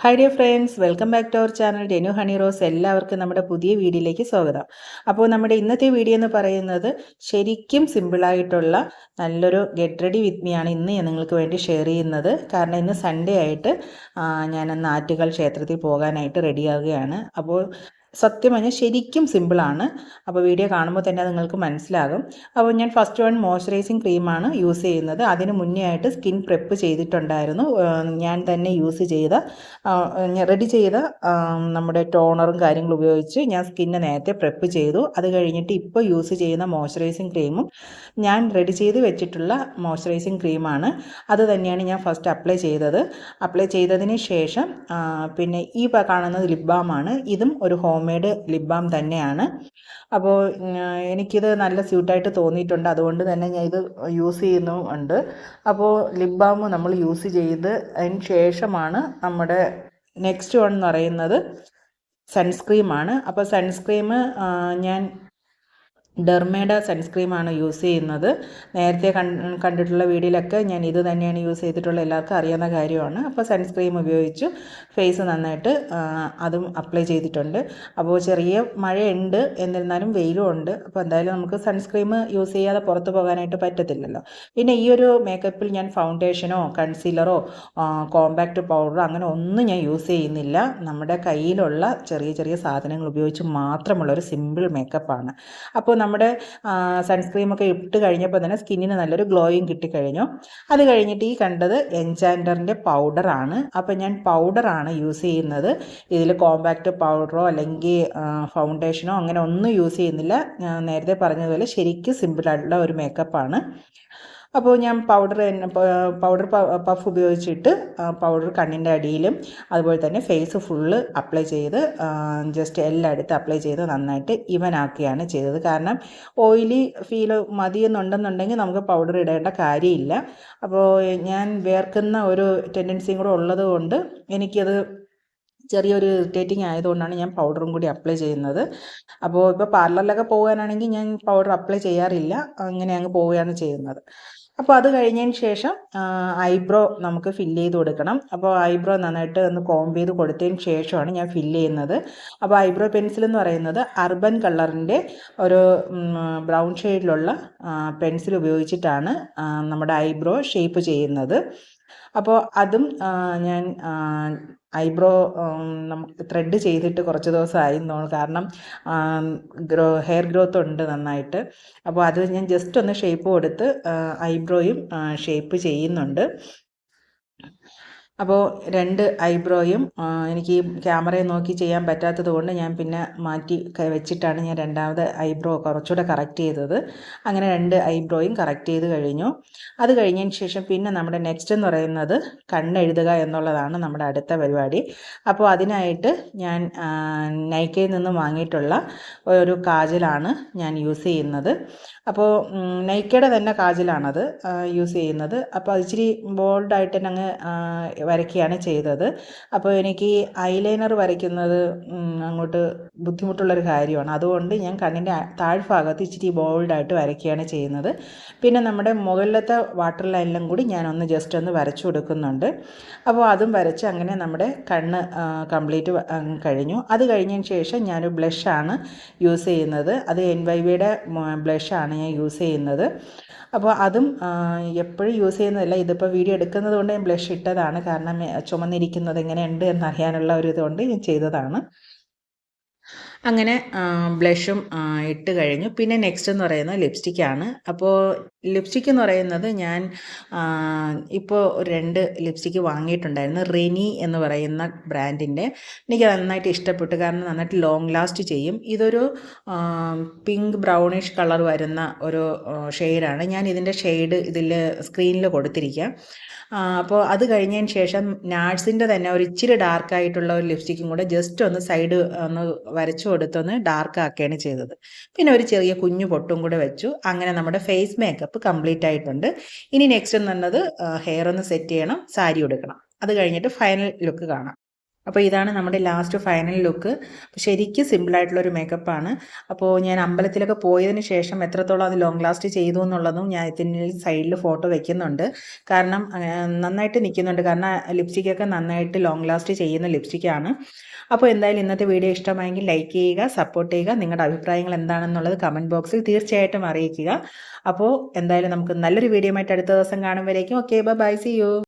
Hi dear friends, welcome back to our channel ഡെനു ഹണി റോസ്. എല്ലാവർക്കും നമ്മുടെ പുതിയ വീഡിയോയിലേക്ക് സ്വാഗതം. അപ്പോൾ നമ്മുടെ ഇന്നത്തെ വീഡിയോ എന്ന് പറയുന്നത് ശരിക്കും സിമ്പിളായിട്ടുള്ള നല്ലൊരു ഗെറ്റ് റെഡി വിത്ത് മീ ആണ് ഇന്ന് ഞാൻ നിങ്ങൾക്ക് വേണ്ടി ഷെയർ ചെയ്യുന്നത്. കാരണം ഇന്ന് സൺഡേ ആയിട്ട് ഞാൻ ആറ്റുകാൽ ക്ഷേത്രത്തിൽ പോകാനായിട്ട് റെഡിയാകുകയാണ്. അപ്പോൾ സത്യം പറഞ്ഞാൽ ശരിക്കും സിമ്പിളാണ്. അപ്പോൾ വീഡിയോ കാണുമ്പോൾ തന്നെ അത് നിങ്ങൾക്ക് മനസ്സിലാകും. അപ്പോൾ ഞാൻ ഫസ്റ്റ് വൺ മോയ്സ്ചറൈസിങ് ക്രീമാണ് യൂസ് ചെയ്യുന്നത്. അതിന് മുന്നേ ആയിട്ട് സ്കിൻ പ്രെപ്പ് ചെയ്തിട്ടുണ്ടായിരുന്നു. ഞാൻ തന്നെ യൂസ് ചെയ്ത റെഡി ചെയ്ത നമ്മുടെ ടോണറും കാര്യങ്ങളും ഉപയോഗിച്ച് ഞാൻ സ്കിന്ന് നേരത്തെ പ്രെപ്പ് ചെയ്തു. അത് കഴിഞ്ഞിട്ട് ഇപ്പോൾ യൂസ് ചെയ്യുന്ന മോയ്സ്ചറൈസിങ് ക്രീമും ഞാൻ റെഡി ചെയ്ത് വെച്ചിട്ടുള്ള മോയ്സ്ചറൈസിങ് ക്രീമാണ്. അത് തന്നെയാണ് ഞാൻ ഫസ്റ്റ് അപ്ലൈ ചെയ്തത്. അപ്ലൈ ചെയ്തതിന് ശേഷം പിന്നെ ഈ കാണുന്നത് ലിപ് ബാമാണ്. ഇതും ഒരു ഹോം മെയ്ഡ് ലിപ് ബാം തന്നെയാണ്. അപ്പോൾ എനിക്കിത് നല്ല സ്യൂട്ടായിട്ട് തോന്നിയിട്ടുണ്ട്. അതുകൊണ്ട് തന്നെ ഞാൻ ഇത് യൂസ് ചെയ്യുന്നുമുണ്ട്. അപ്പോൾ ലിപ് ബാം നമ്മൾ യൂസ് ചെയ്ത് അതിന് ശേഷമാണ് നമ്മുടെ നെക്സ്റ്റ് വൺ എന്ന് പറയുന്നത് സൺസ്ക്രീമാണ്. അപ്പോൾ സൺസ്ക്രീം ഞാൻ ഡെർമയുടെ സൺസ്ക്രീമാണ് യൂസ് ചെയ്യുന്നത്. നേരത്തെ കണ്ടിട്ടുള്ള വീഡിയോയിലൊക്കെ ഞാൻ ഇത് തന്നെയാണ് യൂസ് ചെയ്തിട്ടുള്ള, എല്ലാവർക്കും അറിയാവുന്ന കാര്യമാണ്. അപ്പോൾ സൺസ്ക്രീം ഉപയോഗിച്ച് ഫേസ് നന്നായിട്ട് അതും അപ്ലൈ ചെയ്തിട്ടുണ്ട്. അപ്പോൾ ചെറിയ മഴയുണ്ട്, എന്നിരുന്നാലും വെയിലും ഉണ്ട്. അപ്പോൾ എന്തായാലും നമുക്ക് സൺസ്ക്രീം യൂസ് ചെയ്യാതെ പുറത്ത് പോകാനായിട്ട് പറ്റത്തില്ലല്ലോ. പിന്നെ ഈ ഒരു മേക്കപ്പിൽ ഞാൻ ഫൗണ്ടേഷനോ കൺസീലറോ കോമ്പാക്റ്റ് പൗഡറോ അങ്ങനെ ഒന്നും ഞാൻ യൂസ് ചെയ്യുന്നില്ല. നമ്മുടെ കയ്യിലുള്ള ചെറിയ ചെറിയ സാധനങ്ങൾ ഉപയോഗിച്ച് മാത്രമുള്ള ഒരു സിമ്പിൾ മേക്കപ്പാണ്. അപ്പോൾ നമ്മുടെ സൺസ്ക്രീമൊക്കെ ഇട്ട് കഴിഞ്ഞപ്പോൾ തന്നെ സ്കിന്നിന് നല്ലൊരു ഗ്ലോയിങ് കിട്ടിക്കഴിഞ്ഞു. അത് കഴിഞ്ഞിട്ട് ഈ കണ്ടത് എൻചാൻഡറിൻ്റെ പൗഡറാണ്. അപ്പോൾ ഞാൻ പൗഡറാണ് യൂസ് ചെയ്യുന്നത്. ഇതിൽ കോമ്പാക്റ്റ് പൗഡറോ അല്ലെങ്കിൽ ഫൗണ്ടേഷനോ അങ്ങനെ ഒന്നും യൂസ് ചെയ്യുന്നില്ല. ഞാൻ നേരത്തെ പറഞ്ഞതുപോലെ ശരിക്കും സിമ്പിളായിട്ടുള്ള ഒരു മേക്കപ്പാണ്. അപ്പോൾ ഞാൻ പൗഡർ പഫ് ഉപയോഗിച്ചിട്ട് പൗഡർ കണ്ണിൻ്റെ അടിയിലും അതുപോലെ തന്നെ ഫേസ് ഫുള്ള് അപ്ലൈ ചെയ്ത് ജസ്റ്റ് എല്ലായിടത്തും അപ്ലൈ ചെയ്ത് നന്നായിട്ട് ഇവനാക്കുകയാണ് ചെയ്തത്. കാരണം ഓയിലി ഫീൽ മതിയെന്നുണ്ടെന്നുണ്ടെങ്കിൽ നമുക്ക് പൗഡർ ഇടേണ്ട കാര്യമില്ല. അപ്പോൾ ഞാൻ വേർക്കുന്ന ഒരു ടെൻഡൻസിയും കൂടെ ഉള്ളത് കൊണ്ട് എനിക്കത് ചെറിയൊരു ഇറിറ്റേറ്റിംഗ് ആയതുകൊണ്ടാണ് ഞാൻ പൗഡറും കൂടി അപ്ലൈ ചെയ്യുന്നത്. അപ്പോൾ ഇപ്പോൾ പാർലറിലൊക്കെ പോകാനാണെങ്കിൽ ഞാൻ പൗഡർ അപ്ലൈ ചെയ്യാറില്ല, അങ്ങനെ അങ്ങ് പോവുകയാണ് ചെയ്യുന്നത്. അപ്പോൾ അത് കഴിഞ്ഞതിന് ശേഷം ഐബ്രോ നമുക്ക് ഫില്ല് ചെയ്ത് കൊടുക്കണം. അപ്പോൾ ഐബ്രോ നന്നായിട്ട് ഒന്ന് കോംബ് ചെയ്ത് കൊടുത്തതിന് ശേഷമാണ് ഞാൻ ഫില്ല് ചെയ്യുന്നത്. അപ്പോൾ ഐബ്രോ പെൻസിൽ എന്ന് പറയുന്നത് അർബൻ കളറിൻ്റെ ഒരു ബ്രൗൺ ഷെയ്ഡിലുള്ള പെൻസിൽ ഉപയോഗിച്ചിട്ടാണ് നമ്മുടെ ഐബ്രോ ഷേപ്പ് ചെയ്യുന്നത്. അപ്പോൾ അതും ഞാൻ ഐബ്രോ നമുക്ക് ത്രെഡ് ചെയ്തിട്ട് കുറച്ച് ദിവസമായി തോന്നുന്നു. കാരണം ഹെയർ ഗ്രോത്ത് ഉണ്ട് നന്നായിട്ട്. അപ്പോൾ അത് ഞാൻ ജസ്റ്റ് ഒന്ന് ഷേപ്പ് കൊടുത്ത് ഐബ്രോയും ഷേപ്പ് ചെയ്യുന്നുണ്ട്. അപ്പോൾ രണ്ട് ഐബ്രോയും എനിക്ക് ക്യാമറയെ നോക്കി ചെയ്യാൻ പറ്റാത്തത് കൊണ്ട് ഞാൻ പിന്നെ മാറ്റി വെച്ചിട്ടാണ് ഞാൻ രണ്ടാമത് ഐബ്രോ കുറച്ചുകൂടെ കറക്റ്റ് ചെയ്തത്. അങ്ങനെ രണ്ട് ഐബ്രോയും കറക്റ്റ് ചെയ്ത് കഴിഞ്ഞു. അത് കഴിഞ്ഞതിന് ശേഷം പിന്നെ നമ്മുടെ നെക്സ്റ്റ് എന്ന് പറയുന്നത് കണ്ണെഴുതുക എന്നുള്ളതാണ് നമ്മുടെ അടുത്ത പരിപാടി. അപ്പോൾ അതിനായിട്ട് ഞാൻ നൈക്കയിൽ നിന്ന് വാങ്ങിയിട്ടുള്ള ഒരു കാജലാണ് ഞാൻ യൂസ് ചെയ്യുന്നത്. അപ്പോൾ നൈക്കയുടെ തന്നെ കാജലാണത് യൂസ് ചെയ്യുന്നത്. അപ്പോൾ അത് ഇച്ചിരി ബോൾഡായിട്ട് തന്നെ അങ്ങ് വരയ്ക്കുകയാണ് ചെയ്തത്. അപ്പോൾ എനിക്ക് ഐലൈനർ വരയ്ക്കുന്നത് അങ്ങോട്ട് ബുദ്ധിമുട്ടുള്ളൊരു കാര്യമാണ്. അതുകൊണ്ട് ഞാൻ കണ്ണിൻ്റെ താഴ്ഭാഗത്ത് ഇച്ചിരി ബോൾഡായിട്ട് വരയ്ക്കുകയാണ് ചെയ്യുന്നത്. പിന്നെ നമ്മുടെ മുകളിലത്തെ വാട്ടർ ലൈനിലും കൂടി ഞാനൊന്ന് ജസ്റ്റ് ഒന്ന് വരച്ചു കൊടുക്കുന്നുണ്ട്. അപ്പോൾ അതും വരച്ച് അങ്ങനെ നമ്മുടെ കണ്ണ് കംപ്ലീറ്റ് കഴിഞ്ഞു. അത് കഴിഞ്ഞതിന് ശേഷം ഞാനൊരു ബ്ലഷാണ് യൂസ് ചെയ്യുന്നത്. അത് NYBയുടെ ബ്ലഷാണ് ഞാൻ യൂസ് ചെയ്യുന്നത്. അപ്പോൾ അതും എപ്പോഴും യൂസ് ചെയ്യുന്നതല്ല, ഇതിപ്പോൾ വീഡിയോ എടുക്കുന്നത് കൊണ്ട് ഞാൻ ബ്ലഷ് ഇട്ടതാണ്. കാരണം ചുമന്നിരിക്കുന്നത് എങ്ങനെയുണ്ട് എന്നറിയാനുള്ള ഒരു ഇതുകൊണ്ട് ഞാൻ ചെയ്തതാണ്. അങ്ങനെ ബ്ലഷും ഇട്ട് കഴിഞ്ഞു. പിന്നെ നെക്സ്റ്റ് എന്ന് പറയുന്നത് ലിപ്സ്റ്റിക്കാണ്. അപ്പോൾ ലിപ്സ്റ്റിക്ക് എന്ന് പറയുന്നത് ഞാൻ ഇപ്പോൾ ഒരു 2 ലിപ്സ്റ്റിക്ക് വാങ്ങിയിട്ടുണ്ടായിരുന്നു. റെനി എന്ന് പറയുന്ന ബ്രാൻഡിൻ്റെ. എനിക്ക് നന്നായിട്ട് ഇഷ്ടപ്പെട്ടു, കാരണം നന്നായിട്ട് ലോങ് ലാസ്റ്റ് ചെയ്യും. ഇതൊരു പിങ്ക് ബ്രൗണിഷ് കളർ വരുന്ന ഒരു ഷെയ്ഡാണ്. ഞാൻ ഇതിൻ്റെ ഷെയ്ഡ് ഇതിൽ സ്ക്രീനിൽ കൊടുത്തിരിക്കാം. അപ്പോൾ അത് കഴിഞ്ഞതിന് ശേഷം നാഡ്സിൻ്റെ തന്നെ ഒരു ഇച്ചിരി ഡാർക്കായിട്ടുള്ള ഒരു ലിപ്സ്റ്റിക്കും കൂടെ ജസ്റ്റ് ഒന്ന് സൈഡ് ഒന്ന് വരച്ചു കൊടുത്തൊന്ന് ഡാർക്ക് ആക്കുകയാണ് ചെയ്തത്. പിന്നെ ഒരു ചെറിയ കുഞ്ഞു പൊട്ടും കൂടെ വെച്ചു. അങ്ങനെ നമ്മുടെ ഫേസ് മേക്കപ്പ് കംപ്ലീറ്റ് ആയിട്ടുണ്ട്. ഇനി നെക്സ്റ്റ് എന്നുള്ളത് ഹെയർ ഒന്ന് സെറ്റ് ചെയ്യണം, സാരി ഉടുക്കണം. അത് കഴിഞ്ഞിട്ട് ഫൈനൽ ലുക്ക് കാണാം. അപ്പോൾ ഇതാണ് നമ്മുടെ ലാസ്റ്റ് ഫൈനൽ ലുക്ക്. ശരിക്കും സിമ്പിളായിട്ടുള്ളൊരു മേക്കപ്പാണ്. അപ്പോൾ ഞാൻ അമ്പലത്തിലൊക്കെ പോയതിന് ശേഷം എത്രത്തോളം അത് ലോങ് ലാസ്റ്റ് ചെയ്തു എന്നുള്ളതും ഞാൻ ഇതിന് സൈഡിൽ ഫോട്ടോ വെക്കുന്നുണ്ട്. കാരണം നന്നായിട്ട് നിൽക്കുന്നുണ്ട്. കാരണം ലിപ്സ്റ്റിക്കൊക്കെ നന്നായിട്ട് ലോങ് ലാസ്റ്റ് ചെയ്യുന്ന ലിപ്സ്റ്റിക്കാണ്. അപ്പോൾ എന്തായാലും ഇന്നത്തെ വീഡിയോ ഇഷ്ടമായെങ്കിൽ ലൈക്ക് ചെയ്യുക, സപ്പോർട്ട് ചെയ്യുക. നിങ്ങളുടെ അഭിപ്രായങ്ങൾ എന്താണെന്നുള്ളത് കമൻറ്റ് ബോക്സിൽ തീർച്ചയായിട്ടും അറിയിക്കുക. അപ്പോൾ എന്തായാലും നമുക്ക് നല്ലൊരു വീഡിയോ ആയിട്ട് അടുത്ത ദിവസം കാണുമ്പോഴേക്കും ഓക്കെ ബൈ, സീ യു.